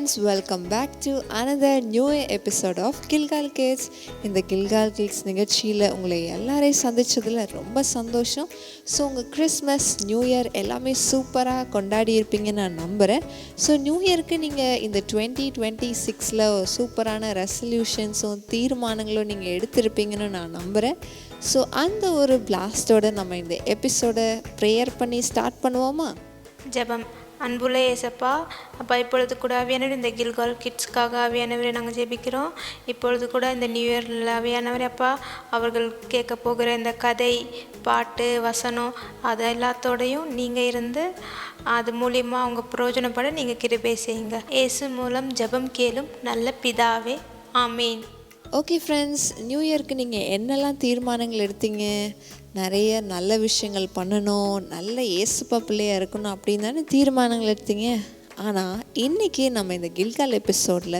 friends, welcome back to another new episode of Gilgal Kids. இந்த Gilgal Kids நிகழ்ச்சியில் உங்களை எல்லாரையும் சந்திச்சதில் ரொம்ப சந்தோஷம். ஸோ உங்கள் கிறிஸ்மஸ் நியூ இயர் எல்லாமே சூப்பராக கொண்டாடி இருப்பீங்கன்னு நான் நம்புகிறேன். ஸோ நியூ இயருக்கு நீங்கள் இந்த 2026 சூப்பரான ரெசல்யூஷன்ஸும் தீர்மானங்களும் நீங்கள் எடுத்திருப்பீங்கன்னு நான் நம்புகிறேன். ஸோ அந்த ஒரு பிளாஸ்டோடு நம்ம இந்த எபிசோடை ப்ரேயர் பண்ணி ஸ்டார்ட் பண்ணுவோமா? ஜெபம். அன்புள்ள ஏசப்பா, அப்பா, இப்பொழுது கூட அவியானவர் இந்த கில்கால் கிட்ஸ்க்காக அவியானவரை நாங்கள் ஜெபிக்கிறோம். இப்பொழுது கூட இந்த நியூ இயரில் அவியானவரே அப்பா, அவர்கள் கேட்க போகிற இந்த கதை, பாட்டு, வசனம் அது எல்லாத்தோடையும் நீங்கள் இருந்து அது மூலியமாக அவங்க பிரயோஜனப்பட நீங்கள் கிருபை செய்யுங்க. இயேசு மூலம் ஜெபம் கேளும் நல்ல பிதாவே, ஆமீன். ஓகே ஃப்ரெண்ட்ஸ், நியூ இயர்க்கு நீங்கள் என்னெல்லாம் தீர்மானங்கள் எடுத்தீங்க? நிறைய நல்ல விஷயங்கள் பண்ணணும், நல்ல ஏசுப்பா பிள்ளையாக இருக்கணும் அப்படின்னு தானே தீர்மானங்கள் எடுத்தீங்க. ஆனால் இன்றைக்கி நம்ம இந்த கில்கால் எபிசோடில்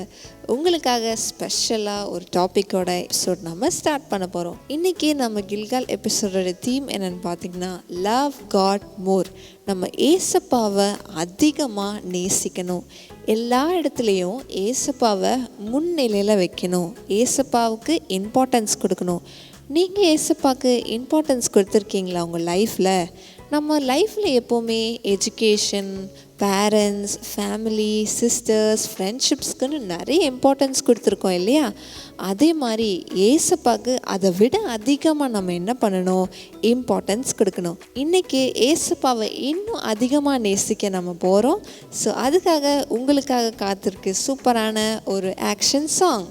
உங்களுக்காக ஸ்பெஷலாக ஒரு டாப்பிக்கோட எபிசோட் நம்ம ஸ்டார்ட் பண்ண போகிறோம். இன்றைக்கி நம்ம கில்கால் எபிசோடோட தீம் என்னென்னு பார்த்திங்கன்னா, லவ் காட் மோர். நம்ம ஏசப்பாவை அதிகமாக நேசிக்கணும், எல்லா இடத்துலையும் ஏசப்பாவை முன்னிலையில் வைக்கணும், ஏசப்பாவுக்கு இம்பார்ட்டன்ஸ் கொடுக்கணும். நீங்கள் ஏசப்பாவுக்கு இம்பார்ட்டன்ஸ் கொடுத்துருக்கீங்களா உங்கள் லைஃப்பில்? நம்ம லைஃப்பில் எப்போவுமே எஜுகேஷன், பேரண்ட்ஸ், ஃபேமிலி, சிஸ்டர்ஸ், ஃப்ரெண்ட்ஷிப்ஸ்க்குன்னு நிறைய இம்பார்ட்டன்ஸ் கொடுத்துருக்கோம் இல்லையா? அதே மாதிரி ஏசப்பாவுக்கு அதை விட அதிகமாக நம்ம என்ன பண்ணணும்? இம்பார்ட்டன்ஸ் கொடுக்கணும். இன்றைக்கி ஏசப்பாவை இன்னும் அதிகமாக நேசிக்க நம்ம போகிறோம். ஸோ அதுக்காக உங்களுக்காக காத்திருக்கு சூப்பரான ஒரு ஆக்ஷன் சாங்.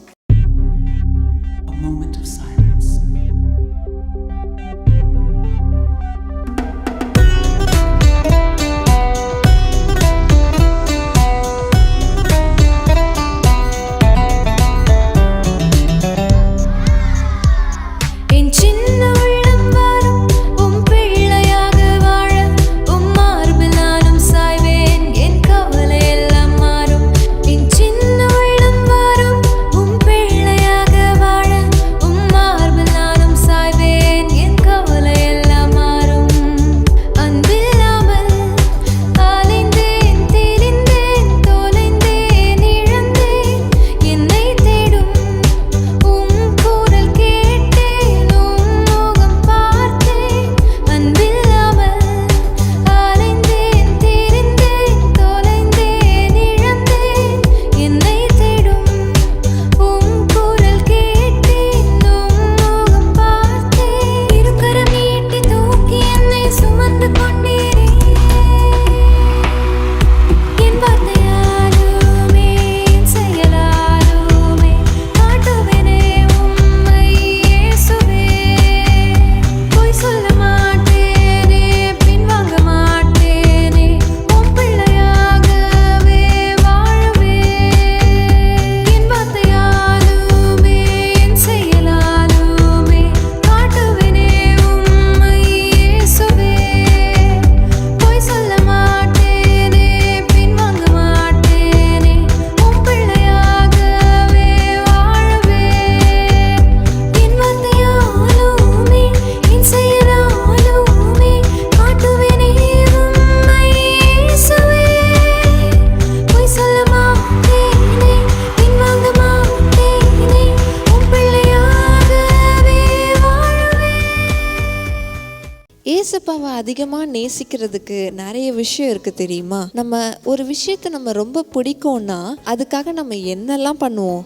ஏசப்பாவை அதிகமாக நேசிக்கிறதுக்கு நிறைய விஷயம் இருக்குது தெரியுமா? நம்ம ஒரு விஷயத்தை நம்ம ரொம்ப பிடிக்கும்னா அதுக்காக நம்ம என்னெல்லாம் பண்ணுவோம்?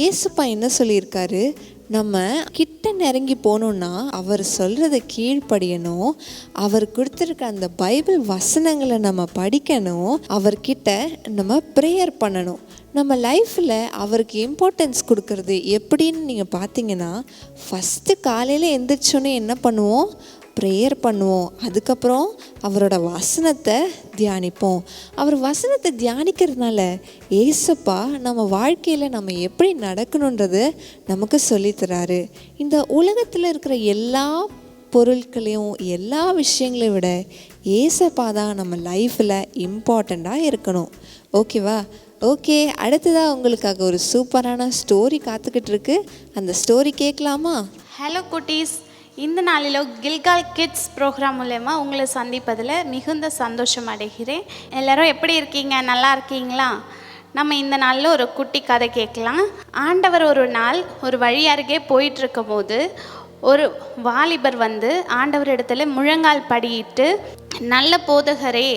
ஏசப்பா என்ன சொல்லியிருக்காரு? நம்ம கிட்ட நெருங்கி போகணுன்னா அவர் சொல்கிறத கீழ்ப்படியணும், அவர் கொடுத்துருக்க அந்த பைபிள் வசனங்களை நம்ம படிக்கணும், அவர்கிட்ட நம்ம ப்ரேயர் பண்ணணும். நம்ம லைஃப்பில் அவருக்கு இம்பார்ட்டன்ஸ் கொடுக்கறது எப்படின்னு நீங்கள் பார்த்தீங்கன்னா, ஃபஸ்ட்டு காலையில் எந்திரிச்சோன்னே என்ன பண்ணுவோம்? ப்ரேயர் பண்ணுவோம். அதுக்கப்புறம் அவரோட வசனத்தை தியானிப்போம். அவர் வசனத்தை தியானிக்கிறதுனால ஏசப்பா நம்ம வாழ்க்கையில் நம்ம எப்படி நடக்கணுன்றது நமக்கு சொல்லித்தராரு. இந்த உலகத்தில் இருக்கிற எல்லா பொருட்களையும் எல்லா விஷயங்களையும் விட ஏசப்பா தான் நம்ம லைஃப்பில் இம்பார்ட்டண்ட்டாக இருக்கணும். ஓகேவா? ஓகே, அடுத்ததாக உங்களுக்காக ஒரு சூப்பரான ஸ்டோரி காத்துக்கிட்டு இருக்கு. அந்த ஸ்டோரி கேட்கலாமா? ஹலோ குட்டீஸ், இந்த நாளில் கில்கால் கிட்ஸ் ப்ரோக்ராம் மூலமா உங்களை சந்திப்பதில் மிகுந்த சந்தோஷம் அடைகிறேன். எல்லோரும் எப்படி இருக்கீங்க? நல்லா இருக்கீங்களா? நம்ம இந்த நாளில் ஒரு குட்டி கதை கேட்கலாம். ஆண்டவர் ஒரு நாள் ஒரு வழி அருகே போயிட்டுருக்கும் போது ஒரு வாலிபர் வந்து ஆண்டவர் இடத்துல முழங்கால் படியிட்டு, நல்ல போதகரே,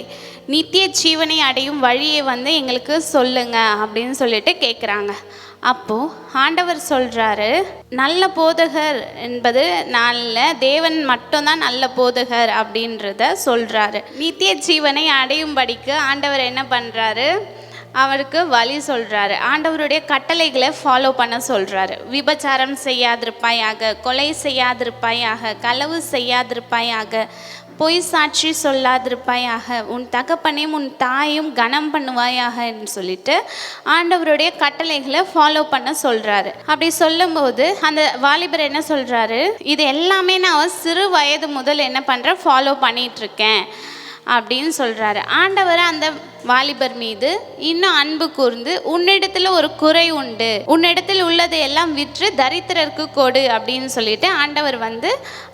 நித்திய ஜீவனை அடையும் வழியை வந்து எங்களுக்கு சொல்லுங்க அப்படின்னு சொல்லிட்டு கேட்குறாங்க. அப்போது ஆண்டவர் சொல்கிறாரு, நல்ல போதகர் என்பது நல்ல தேவன் மட்டும்தான் நல்ல போதகர் அப்படின்றத சொல்கிறாரு. நித்திய ஜீவனை அடையும்படிக்கு ஆண்டவர் என்ன பண்ணுறாரு, அவருக்கு வழி சொல்கிறாரு. ஆண்டவருடைய கட்டளைகளை ஃபாலோ பண்ண சொல்கிறாரு. விபச்சாரம் செய்யாதிருப்பாயாக, கொலை செய்யாதிருப்பாயாக, களவு செய்யாதிருப்பாயாக, பொய் சாட்சி சொல்லாதிருப்பாயாக, உன் தகப்பனையும் உன் தாயும் கனம் பண்ணுவாயாக என்று சொல்லிட்டு ஆண்டவருடைய கட்டளைகளை ஃபாலோ பண்ண சொல்கிறாரு. அப்படி சொல்லும்போது அந்த வாலிபர் என்ன சொல்கிறாரு, இது எல்லாமே நான் சிறு வயது முதல் என்ன பண்ணுறேன், ஃபாலோ பண்ணிகிட்ருக்கேன் அப்படின்னு சொல்கிறாரு. ஆண்டவர் அந்த வாலிபர் மீது இன்னும் அன்பு கூர்ந்து, உன்னிடத்தில் ஒரு குறை உண்டு, உன்னிடத்தில் உள்ளதை எல்லாம் விற்று தரித்திரருக்கு கொடு அப்படின்னு சொல்லிட்டு ஆண்டவர் வந்து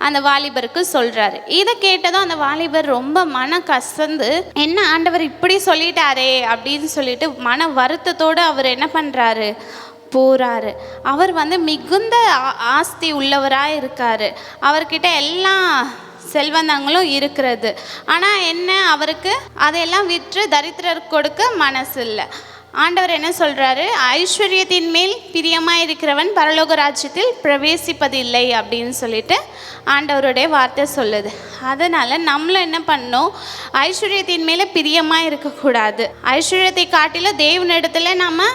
அந்த வாலிபருக்கு சொல்கிறாரு. இதை கேட்டதும் அந்த வாலிபர் ரொம்ப மன கசந்து, என்ன ஆண்டவர் இப்படி சொல்லிட்டாரே அப்படின்னு சொல்லிட்டு மன வருத்தத்தோடு அவர் என்ன பண்ணுறாரு, போகிறாரு. அவர் வந்து மிகுந்த ஆஸ்தி உள்ளவராக இருக்கார். அவர்கிட்ட எல்லாம் செல்வந்தங்களும் இருக்கிறது. ஆனால் என்ன, அவருக்கு அதையெல்லாம் விற்று தரித்திரருக்கு கொடுக்க மனசு இல்லை. ஆண்டவர் என்ன சொல்கிறாரு, ஐஸ்வர்யத்தின் மேல் பிரியமாக இருக்கிறவன் பரலோக ராஜ்யத்தில் பிரவேசிப்பதில்லை அப்படின்னு சொல்லிட்டு ஆண்டவருடைய வார்த்தை சொல்லுது. அதனால் நம்மளும் என்ன பண்ணணும், ஐஸ்வர்யத்தின் மேலே பிரியமாக இருக்கக்கூடாது. ஐஸ்வர்யத்தை காட்டிலும் தேவனிடத்தில் நம்ம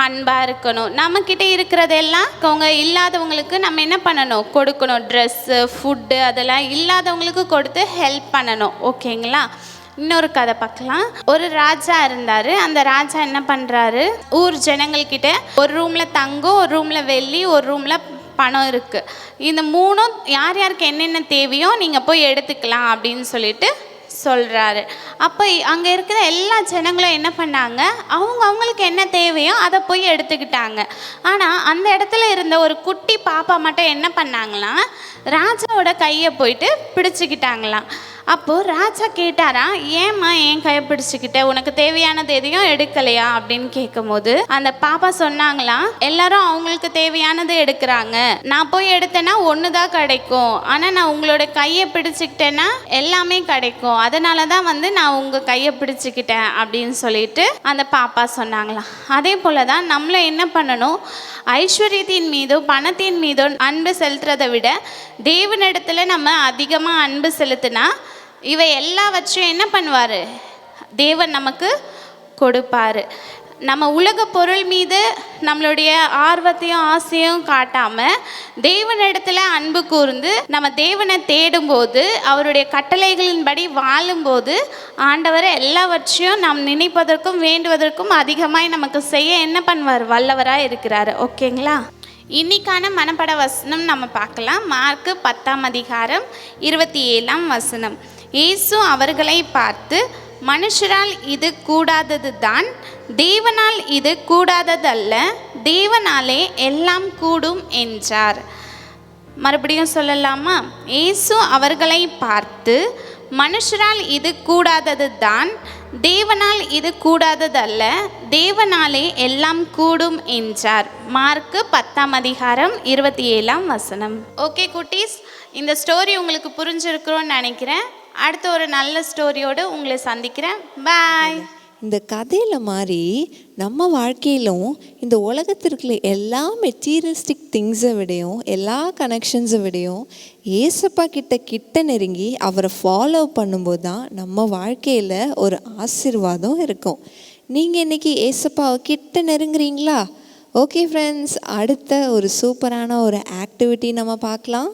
அன்பாக இருக்கணும். நம்மக்கிட்ட இருக்கிறதெல்லாம் அவங்க இல்லாதவங்களுக்கு நம்ம என்ன பண்ணணும், கொடுக்கணும். ட்ரெஸ்ஸு, ஃபுட்டு அதெல்லாம் இல்லாதவங்களுக்கு கொடுத்து ஹெல்ப் பண்ணணும். ஓகேங்களா? இன்னொரு கதை பார்க்கலாம். ஒரு ராஜா இருந்தார். அந்த ராஜா என்ன பண்ணுறாரு, ஊர் ஜனங்கள்கிட்ட ஒரு ரூமில் தங்கம், ஒரு ரூமில் வெள்ளி, ஒரு ரூமில் பணம் இருக்குது. இந்த மூணும் யார் யாருக்கு என்னென்ன தேவையோ நீங்கள் போய் எடுத்துக்கலாம் அப்படின்னு சொல்லிட்டு சொல்கிறாரு. அப்போ அங்கே இருக்கிற எல்லா ஜனங்களும் என்ன பண்ணாங்க, அவங்களுக்கு என்ன தேவையோ அதை போய் எடுத்துக்கிட்டாங்க. ஆனால் அந்த இடத்துல இருந்த ஒரு குட்டி பாப்பா மட்டும் என்ன பண்ணாங்களாம், ராஜாவோட கையை போயிட்டு பிடிச்சிக்கிட்டாங்களாம். அப்போது ராஜா கேட்டாரா, ஏம்மா என் கையை பிடிச்சிக்கிட்ட, உனக்கு தேவையானது எதையும் எடுக்கலையா அப்படின்னு கேட்கும்போது அந்த பாப்பா சொன்னாங்களாம், எல்லாரும் அவங்களுக்கு தேவையானது எடுக்கிறாங்க, நான் போய் எடுத்தேன்னா ஒன்று தான் கிடைக்கும், ஆனால் நான் உங்களோட கையை பிடிச்சிக்கிட்டேன்னா எல்லாமே கிடைக்கும், அதனால தான் வந்து நான் உங்கள் கையை பிடிச்சிக்கிட்டேன் அப்படின்னு சொல்லிட்டு அந்த பாப்பா சொன்னாங்களாம். அதே போல் தான் நம்மளும் என்ன பண்ணணும், ஐஸ்வர்யத்தின் மீதோ பணத்தின் மீதோ அன்பு செலுத்துறதை விட தேவனிடத்தில் நம்ம அதிகமாக அன்பு செலுத்தினா இவை எல்லாவற்றையும் என்ன பண்ணுவார், தேவன் நமக்கு கொடுப்பார். நம்ம உலக பொருள் மீது நம்மளுடைய ஆர்வத்தையும் ஆசையும் காட்டாமல் தேவனிடத்தில் அன்பு கூர்ந்து நம்ம தேவனை தேடும்போது, அவருடைய கட்டளைகளின்படி வாழும்போது ஆண்டவர் எல்லாவற்றையும் நாம் நினைப்பதற்கும் வேண்டுவதற்கும் அதிகமாய் நமக்கு செய்ய என்ன பண்ணுவார், வல்லவராக இருக்கிறார். ஓகேங்களா? இன்னைக்கான மனப்பட வசனம் நம்ம பார்க்கலாம். மார்க்கு 10:27 இயேசு அவர்களை பார்த்து, மனுஷரால் இது கூடாதது தான், தேவனால் இது கூடாததல்ல, தேவனாலே எல்லாம் கூடும் என்றார். மறுபடியும் சொல்லலாமா? இயேசு அவர்களை பார்த்து, மனுஷரால் இது கூடாதது தான், தேவனால் இது கூடாததல்ல, தேவனாலே எல்லாம் கூடும் என்றார். மார்க்கு 10:27. ஓகே குட்டீஸ், இந்த ஸ்டோரி உங்களுக்கு புரிஞ்சிருக்கிறோன்னு நினைக்கிறேன். அடுத்த ஒரு நல்ல ஸ்டோரியோடு உங்களை சந்திக்கிறேன். பாய். இந்த கதையில் மாதிரி நம்ம வாழ்க்கையிலும் இந்த உலகத்திற்குள்ள எல்லா மெட்டீரியலிஸ்டிக் திங்ஸை விடையும், எல்லா கனெக்ஷன்ஸை விடையும் ஏசப்பா கிட்ட நெருங்கி அவரை ஃபாலோ பண்ணும்போது தான் நம்ம வாழ்க்கையில் ஒரு ஆசீர்வாதம் இருக்கும். நீங்கள் இன்றைக்கி ஏசப்பாவை கிட்ட நெருங்குறீங்களா? ஓகே ஃப்ரெண்ட்ஸ், அடுத்த ஒரு சூப்பரான ஒரு ஆக்டிவிட்டி நம்ம பார்க்கலாம்.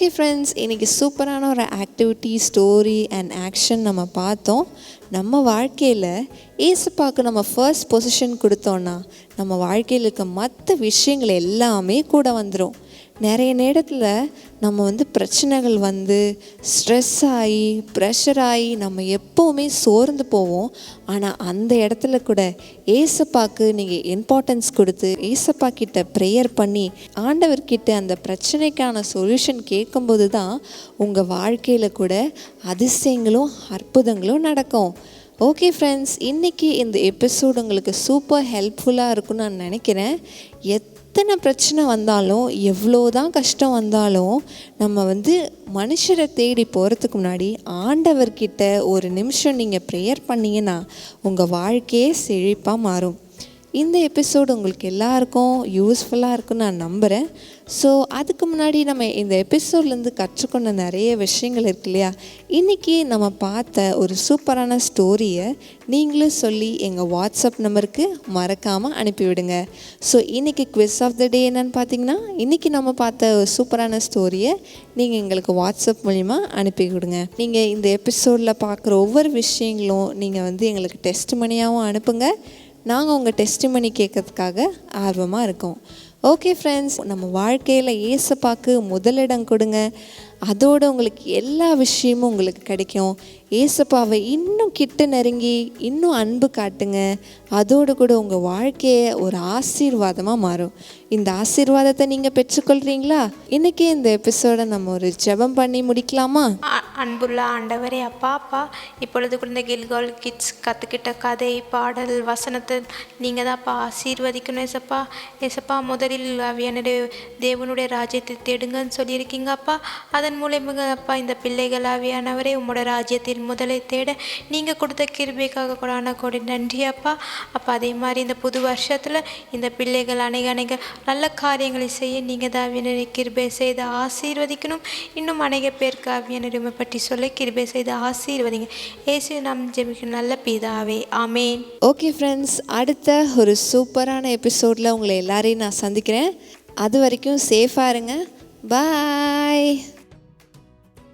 ஓகே ஃப்ரெண்ட்ஸ், இன்றைக்கி சூப்பரான ஒரு ஆக்டிவிட்டி, ஸ்டோரி அண்ட் ஆக்ஷன் நம்ம பார்த்தோம். நம்ம வாழ்க்கையில் ஏசப்பாவுக்கு நம்ம ஃபர்ஸ்ட் பொசிஷன் கொடுத்தோன்னா நம்ம வாழ்க்கையில் இருக்க மற்ற விஷயங்கள் எல்லாமே கூட வந்துடும். நிறைய நேரத்தில் நம்ம பிரச்சனைகள் ஸ்ட்ரெஸ் ஆகி ப்ரெஷர் ஆகி நம்ம எப்போவுமே சோர்ந்து போவோம். ஆனால் அந்த இடத்துல கூட ஏசப்பாக்கு நீங்கள் இம்பார்ட்டன்ஸ் கொடுத்து ஏசப்பா கிட்ட ப்ரேயர் பண்ணி ஆண்டவர்கிட்ட அந்த பிரச்சனைக்கான சொல்யூஷன் கேட்கும்போது தான் உங்கள் வாழ்க்கையில் கூட அதிசயங்களும் அற்புதங்களும் நடக்கும். ஓகே ஃப்ரெண்ட்ஸ், இன்றைக்கி இந்த எபிசோடு உங்களுக்கு சூப்பர் ஹெல்ப்ஃபுல்லாக இருக்குன்னு நான் நினைக்கிறேன். எத்தனை பிரச்சனை வந்தாலும் எவ்வளோ தான் கஷ்டம் வந்தாலும் நம்ம மனுஷரை தேடி போகிறதுக்கு முன்னாடி ஆண்டவர்கிட்ட ஒரு நிமிஷம் நீங்கள் ப்ரேயர் பண்ணிங்கன்னா உங்கள் வாழ்க்கையே செழிப்பாக மாறும். இந்த எபிசோடு உங்களுக்கு எல்லாருக்கும் யூஸ்ஃபுல்லாக இருக்குன்னு நான் நம்புகிறேன். ஸோ அதுக்கு முன்னாடி நம்ம இந்த எபிசோட்லேருந்து கற்றுக்கொண்ட நிறைய விஷயங்கள் இருக்கு இல்லையா, இன்றைக்கி நம்ம பார்த்த ஒரு சூப்பரான ஸ்டோரியை நீங்களும் சொல்லி எங்கள் வாட்ஸ்அப் நம்பருக்கு மறக்காமல் அனுப்பிவிடுங்க. ஸோ இன்றைக்கி குவிஸ் ஆஃப் த டே என்னென்னு பார்த்தீங்கன்னா, இன்றைக்கி நம்ம பார்த்த ஒரு சூப்பரான ஸ்டோரியை நீங்கள் எங்களுக்கு வாட்ஸ்அப் மூலிமா அனுப்பி கொடுங்க. நீங்கள் இந்த எபிசோடில் பார்க்குற ஒவ்வொரு விஷயங்களும் நீங்கள் எங்களுக்கு டெஸ்ட் மணியாகவும் அனுப்புங்க. நாங்கள் உங்கள் டெஸ்டிமனி கேட்கறதுக்காக ஆர்வமாக இருக்கோம். ஓகே ஃப்ரெண்ட்ஸ், நம்ம வாழ்க்கையில் ஏசப்பாக்கு முதலிடம் கொடுங்க. அதோடு உங்களுக்கு எல்லா விஷயமும் உங்களுக்கு கிடைக்கும். ஏசப்பாவை இன்னும் கிட்ட நெருங்கி இன்னும் அன்பு காட்டுங்க. அதோடு கூட உங்கள் வாழ்க்கையை ஒரு ஆசீர்வாதமாக மாறும். இந்த ஆசீர்வாதத்தை நீங்கள் பெற்றுக்கொள்கிறீங்களா? இன்றைக்கி இந்த எபிசோடை நம்ம ஒரு ஜெபம் பண்ணி முடிக்கலாமா? அன்புள்ள ஆண்டவரே, அப்பா இப்பொழுது கூட இந்த கில்கால் கிட்ஸ் கற்றுக்கிட்ட கதை, பாடல், வசனத்தை நீங்கள் தான்ப்பா ஆசீர்வதிக்கணும். ஏசப்பா முதலில் அவியனுடைய தேவனுடைய ராஜ்யத்தை தேடுங்கன்னு சொல்லியிருக்கீங்க அப்பா. அதன் மூலமாக அப்பா இந்த பிள்ளைகள் அவியானவரே உங்களோட ராஜ்யத்தின் முதலை தேட நீங்கள் கொடுத்த கிருபைக்காக கூட கோடி நன்றி அப்பா. அதே மாதிரி இந்த புது வருஷத்தில் இந்த பிள்ளைகள் அநேக நல்ல காரியங்களை செய்ய நீங்கள் தான் அவியனரை கிருபை செய்து ஆசீர்வதிக்கணும். இன்னும் அநேக பேருக்கு அவியனரை பற்றி சொல்ல கிருபை செய்து ஆசீர்வதிங்க. இயேசு நாம் ஜெபிக்கும் நல்ல பிதாவே, ஆமேன். ஓகே ஃப்ரெண்ட்ஸ், அடுத்த ஒரு சூப்பரான எபிசோடில் உங்களை எல்லாரையும் நான் சந்திக்கிறேன். அது வரைக்கும் சேஃபாக இருங்க. பாய்.